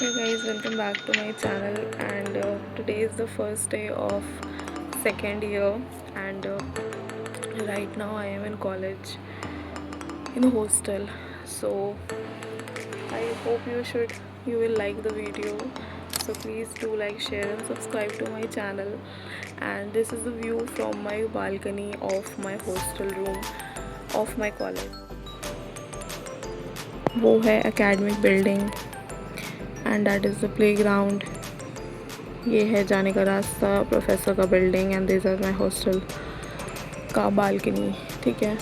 Hey guys, welcome back to my channel. And today is the first day of second year, and right now I am in college in a hostel. So I hope you will like the video. So please do like, share, and subscribe to my channel. And this is the view from my balcony of my hostel room of my college. वो है academic building, and that is the playground. ये है जाने का रास्ता, professor का building, and this is my hostel का balcony. ठीक है,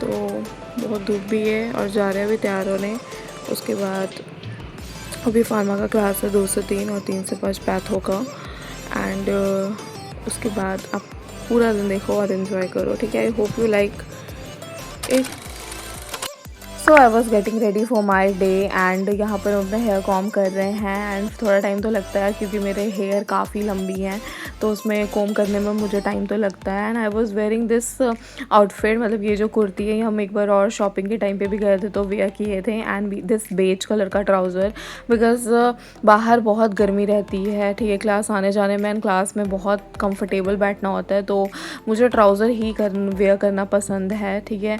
तो बहुत धूप भी है और जा रहे हैं अभी तैयार होने। उसके बाद अभी फार्मा का क्लास है 2 से 3 और 3 से 5 पैथो का। एंड उसके बाद आप पूरा दिन देखो और इन्जॉय करो। ठीक है, I hope you like it. So I was getting ready for my day, and यहाँ पर अपने हेयर कॉम कर रहे हैं। एंड थोड़ा टाइम तो लगता है क्योंकि मेरे हेयर काफ़ी लंबी हैं, तो उसमें कॉम करने में मुझे टाइम तो लगता है। And I was wearing this outfit, मतलब ये जो कुर्ती है, हम एक बार और शॉपिंग के टाइम पे भी गए थे तो वेयर किए थे। एंड दिस बेज कलर का ट्राउज़र, बिकॉज बाहर बहुत गर्मी रहती है। ठीक है, क्लास आने जाने में, एंड क्लास में बहुत कंफर्टेबल बैठना होता है, तो मुझे ट्राउज़र ही वेयर करना पसंद है। ठीक है,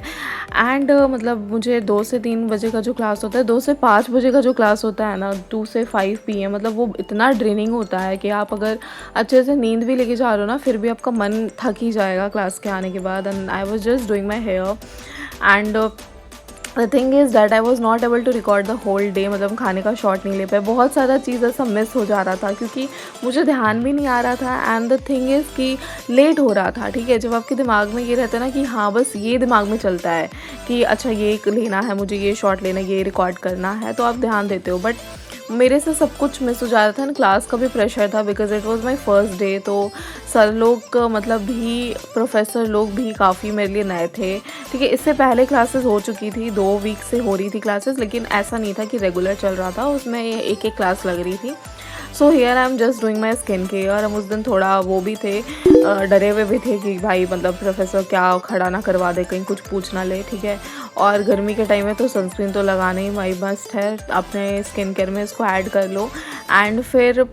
एंड मतलब मुझे 2 से 3 बजे का जो क्लास होता है, 2 से 5 बजे का जो क्लास होता है ना, 2 से 5 PM, मतलब वो इतना ड्रेनिंग होता है कि आप अगर अच्छे से नींद भी लेके जा रहे हो ना, फिर भी आपका मन थक ही जाएगा क्लास के आने के बाद। And I was just doing my hair, and the thing is that I was not able to record the whole day, मतलब खाने का शॉट नहीं ले पाए। बहुत सारा चीज़ ऐसा मिस हो जा रहा था क्योंकि मुझे ध्यान भी नहीं आ रहा था। एंड द थिंग इज़ कि लेट हो रहा था। ठीक है, जब आपके दिमाग में ये रहता है ना कि हाँ, बस ये दिमाग में चलता है कि अच्छा ये लेना है, मुझे ये शॉट लेना है, ये रिकॉर्ड करना है, तो आप ध्यान देते हो। बट मेरे से सब कुछ मिस हो जा रहा था। एंड क्लास का भी प्रेशर था because it was my first day, तो सर लोग मतलब भी, प्रोफेसर लोग भी काफ़ी मेरे लिए नए थे। ठीक है, इससे पहले क्लासेस हो चुकी थी, 2 वीक से हो रही थी क्लासेस, लेकिन ऐसा नहीं था कि रेगुलर चल रहा था, उसमें एक एक क्लास लग रही थी। So here I am just doing my skin care. हम उस दिन थोड़ा वो भी थे, डरे हुए भी थे कि भाई मतलब प्रोफेसर क्या खड़ा ना करवा दे, कहीं कुछ पूछ ना ले। ठीक है, और गर्मी के टाइम में तो सनस्क्रीन तो लगाना ही माई मस्ट है, अपने स्किन केयर में इसको ऐड कर लो। एंड फिर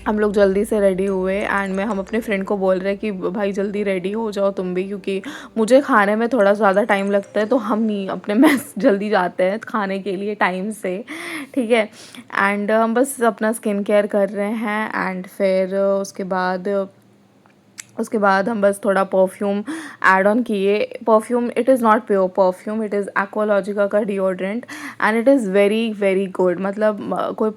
हम लोग जल्दी से रेडी हुए, एंड हम अपने फ्रेंड को बोल रहे हैं कि भाई जल्दी रेडी हो जाओ तुम भी, क्योंकि मुझे खाने में थोड़ा ज़्यादा टाइम लगता है, तो हम नहीं अपने मेस जल्दी जाते हैं खाने के लिए टाइम से। ठीक है, एंड हम बस अपना स्किन केयर कर रहे हैं। एंड फिर उसके बाद हम बस थोड़ा परफ्यूम ऐड ऑन किए। Perfume, it is not pure perfume, it is Aqualogica का deodorant, and it is very very good. मतलब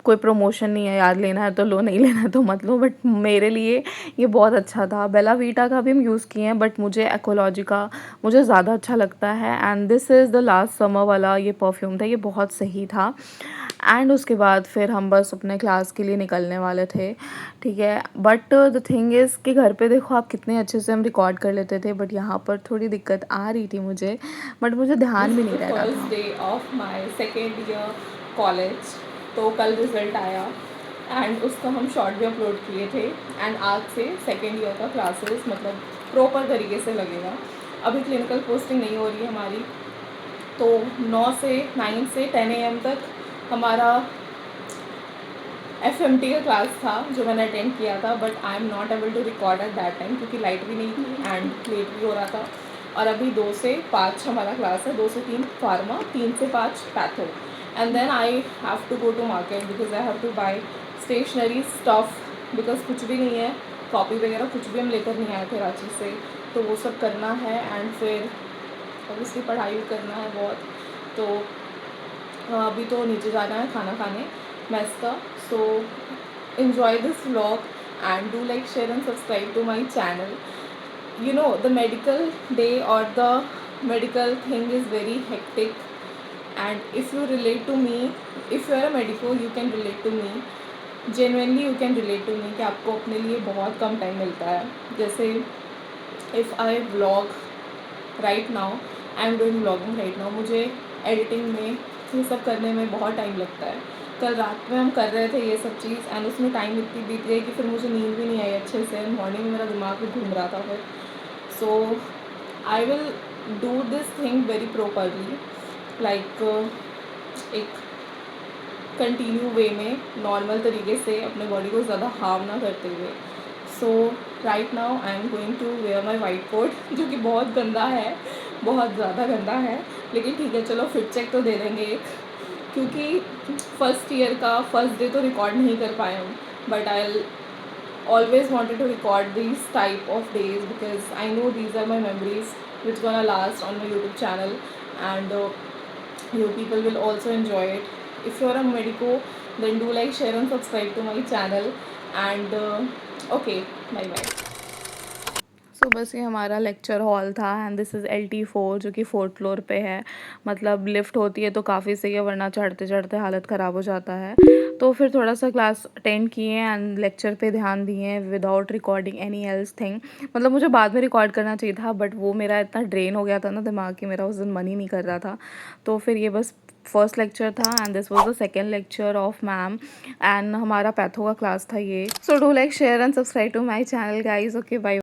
कोई प्रमोशन नहीं है यार, लेना है तो लो, नहीं लेना है तो मत लो, बट मेरे लिए ये बहुत अच्छा था। बेला वीटा का भी हम यूज़ किए हैं, बट मुझे एक्वालॉजी का मुझे ज़्यादा अच्छा लगता है। And this is the last summer वाला ये परफ्यूम था, ये बहुत सही था। एंड उसके बाद फिर हम बस अपने क्लास के लिए निकलने वाले थे। ठीक है, बट द थिंग इज़ कि घर पे देखो आप कितने अच्छे से हम रिकॉर्ड कर लेते थे, बट यहाँ पर थोड़ी दिक्कत आ रही थी मुझे, बट मुझे ध्यान भी नहीं रह रहा था। First day of my second year college, तो कल रिज़ल्ट आया, एंड उसका हम शॉर्ट भी अपलोड किए थे। एंड आज से सेकेंड ईयर का क्लासेस मतलब प्रॉपर तरीके से लगेगा। अभी क्लिनिकल पोस्टिंग नहीं हो रही है हमारी, तो 9 से 10 AM तक हमारा FMT का क्लास था जो मैंने अटेंड किया था, but I am not able to record at that time क्योंकि लाइट भी नहीं थी एंड लेट भी हो रहा था। और अभी 2 से 5 हमारा क्लास है, 2 से 3 फार्मा, 3 से 5 patho, and then I have to go to market because I have to buy stationery stuff, because कुछ भी नहीं है, कॉपी वगैरह कुछ भी हम लेकर नहीं आए थे रांची से, तो वो सब करना है। एंड फिर ऑब्वियसली पढ़ाई भी करना है बहुत, तो अभी तो नीचे जाना है खाना खाने मेस का। सो enjoy this vlog and do like, share and subscribe to my channel. You know, the medical day or the medical thing is very hectic, and if you relate to me, if you are a medico, you can relate to me, genuinely you can relate to me कि आपको अपने लिए बहुत कम time मिलता है। जैसे if I vlog right now, I am doing vlogging right now, मुझे editing में ये सब करने में बहुत टाइम लगता है। कल रात में हम कर रहे थे ये सब चीज़, एंड उसमें टाइम इतनी बीत गई कि फिर मुझे नींद भी नहीं आई अच्छे से, मॉर्निंग में मेरा दिमाग भी घूम रहा था फिर। So I will do this thing very properly, like एक कंटिन्यू वे में, नॉर्मल तरीके से, अपने बॉडी को ज़्यादा हार्म ना करते हुए। So right now I am going to wear my white coat, जो कि बहुत गंदा है, बहुत ज़्यादा गंदा है, लेकिन ठीक है चलो फिट चेक तो दे देंगे एक, क्योंकि फर्स्ट ईयर का फर्स्ट डे तो रिकॉर्ड नहीं कर पाए हूँ, but I always wanted to record these type of days because I know these are my memories which gonna last on my YouTube channel, and you people will also enjoy it. If you're a medico, then do like, share and subscribe to my channel, and okay, bye bye. सो बस ये हमारा lecture hall था, and this is LT4 जो कि 4th floor पे है। मतलब lift होती है तो काफ़ी सही है, वरना चढ़ते चढ़ते हालत ख़राब हो जाता है। तो फिर थोड़ा सा क्लास अटेंड किए एंड लेक्चर पे ध्यान दिए without recording any else thing. मतलब मुझे बाद में रिकॉर्ड करना चाहिए था, बट वो मेरा इतना ड्रेन हो गया था ना दिमाग की, मेरा उस दिन मन ही नहीं कर रहा था। तो फिर ये बस फर्स्ट लेक्चर था, and this was the second lecture of ma'am, and हमारा पैथो का क्लास था ये। So do like, share and subscribe to my channel guys. Okay bye.